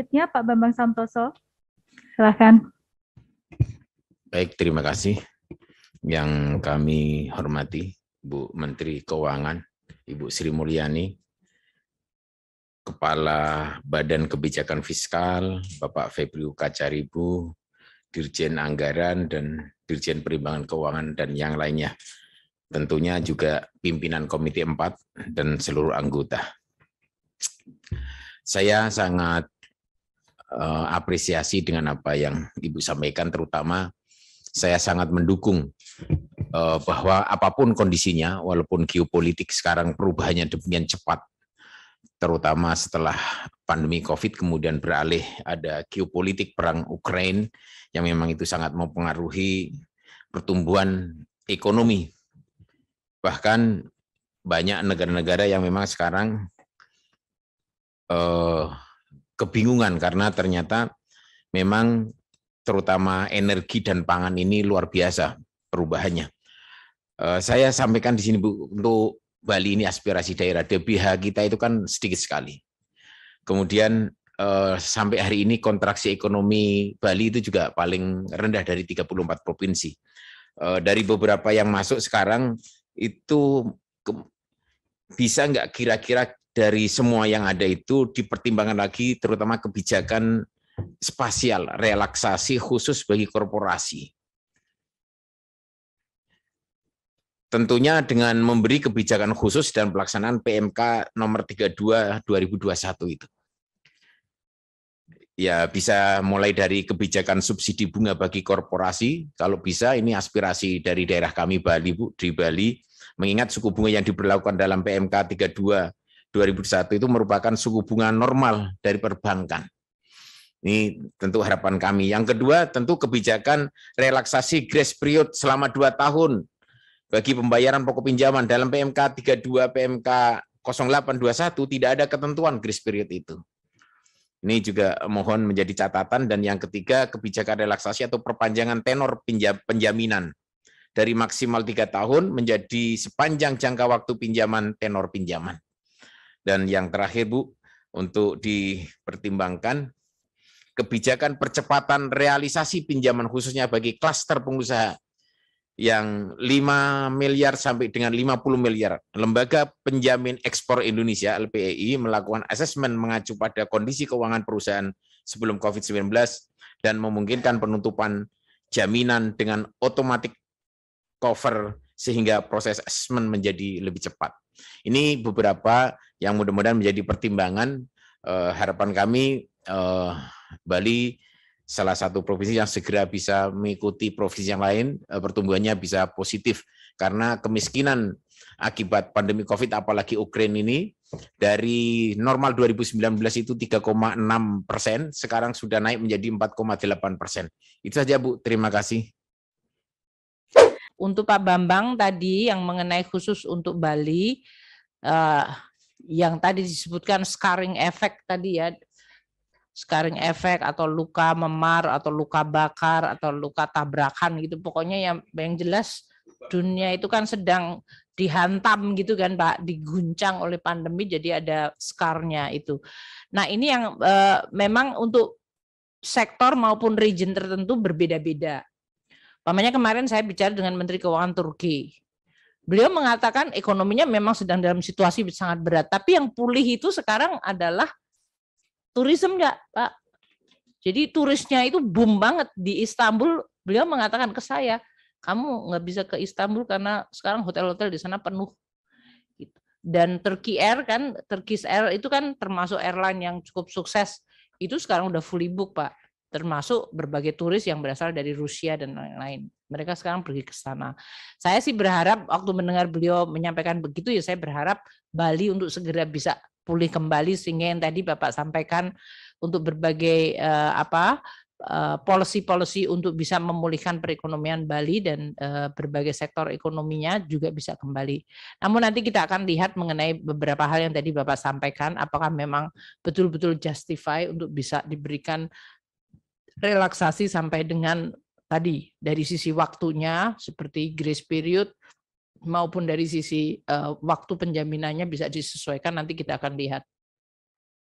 selanjutnya Pak Bambang Santoso. Silakan. Baik, terima kasih. Yang kami hormati Bu Menteri Keuangan, Ibu Sri Mulyani, Kepala Badan Kebijakan Fiskal, Bapak Febrio Kacaribu, Dirjen Anggaran dan Dirjen Perimbangan Keuangan dan yang lainnya. Tentunya juga pimpinan Komite 4 dan seluruh anggota. Saya sangat apresiasi dengan apa yang Ibu sampaikan, terutama saya sangat mendukung bahwa apapun kondisinya, walaupun geopolitik sekarang perubahannya demikian cepat, terutama setelah pandemi COVID kemudian beralih ada geopolitik perang Ukraina yang memang itu sangat mempengaruhi pertumbuhan ekonomi. Bahkan banyak negara-negara yang memang sekarang kebingungan karena ternyata memang terutama energi dan pangan ini luar biasa perubahannya. Saya sampaikan di sini Bu, untuk Bali ini aspirasi daerah, DBH kita itu kan sedikit sekali. Kemudian sampai hari ini kontraksi ekonomi Bali itu juga paling rendah dari 34 provinsi. Dari beberapa yang masuk sekarang itu bisa nggak kira-kira dari semua yang ada itu dipertimbangkan lagi, terutama kebijakan spasial, relaksasi khusus bagi korporasi. Tentunya dengan memberi kebijakan khusus dan pelaksanaan PMK nomor 32 2021 itu. Ya bisa mulai dari kebijakan subsidi bunga bagi korporasi, kalau bisa ini aspirasi dari daerah kami Bali Bu, di Bali, mengingat suku bunga yang diberlakukan dalam PMK 32 2001 itu merupakan suku bunga normal dari perbankan. Ini tentu harapan kami. Yang kedua tentu kebijakan relaksasi grace period selama 2 tahun bagi pembayaran pokok pinjaman. Dalam PMK 32 PMK 0821 tidak ada ketentuan grace period itu. Ini juga mohon menjadi catatan. Dan yang ketiga, kebijakan relaksasi atau perpanjangan tenor penjaminan dari maksimal 3 tahun menjadi sepanjang jangka waktu pinjaman tenor pinjaman. Dan yang terakhir Bu, untuk dipertimbangkan kebijakan percepatan realisasi pinjaman khususnya bagi klaster pengusaha yang 5 miliar sampai dengan 50 miliar. Lembaga Penjamin Ekspor Indonesia LPEI melakukan asesmen mengacu pada kondisi keuangan perusahaan sebelum COVID-19 dan memungkinkan penutupan jaminan dengan otomatis cover sehingga proses asesmen menjadi lebih cepat. Ini beberapa yang mudah-mudahan menjadi pertimbangan. Harapan kami Bali salah satu provinsi yang segera bisa mengikuti provinsi yang lain, pertumbuhannya bisa positif karena kemiskinan akibat pandemi COVID apalagi Ukraina ini dari normal 2019 itu 3,6%, sekarang sudah naik menjadi 4,8%. Itu saja Bu, terima kasih. Untuk Pak Bambang tadi yang mengenai khusus untuk Bali, yang tadi disebutkan scarring effect tadi ya, scarring effect atau luka memar atau luka bakar atau luka tabrakan gitu, pokoknya yang jelas dunia itu kan sedang dihantam gitu kan Pak, diguncang oleh pandemi jadi ada scarnya itu. Nah ini yang memang untuk sektor maupun region tertentu berbeda-beda. Pamannya kemarin saya bicara dengan Menteri Keuangan Turki. Beliau mengatakan ekonominya memang sedang dalam situasi sangat berat, tapi yang pulih itu sekarang adalah turisme enggak, Pak. Jadi turisnya itu boom banget di Istanbul. Beliau mengatakan ke saya, kamu nggak bisa ke Istanbul karena sekarang hotel-hotel di sana penuh. Dan Turkish Air itu kan termasuk airline yang cukup sukses. Itu sekarang udah fully book, Pak. Termasuk berbagai turis yang berasal dari Rusia dan lain-lain. Mereka sekarang pergi ke sana. Saya sih berharap waktu mendengar beliau menyampaikan begitu ya saya berharap Bali untuk segera bisa pulih kembali sehingga yang tadi Bapak sampaikan untuk berbagai policy-policy untuk bisa memulihkan perekonomian Bali dan berbagai sektor ekonominya juga bisa kembali. Namun nanti kita akan lihat mengenai beberapa hal yang tadi Bapak sampaikan apakah memang betul-betul justify untuk bisa diberikan relaksasi sampai dengan tadi dari sisi waktunya seperti grace period maupun dari sisi waktu penjaminannya bisa disesuaikan, nanti kita akan lihat.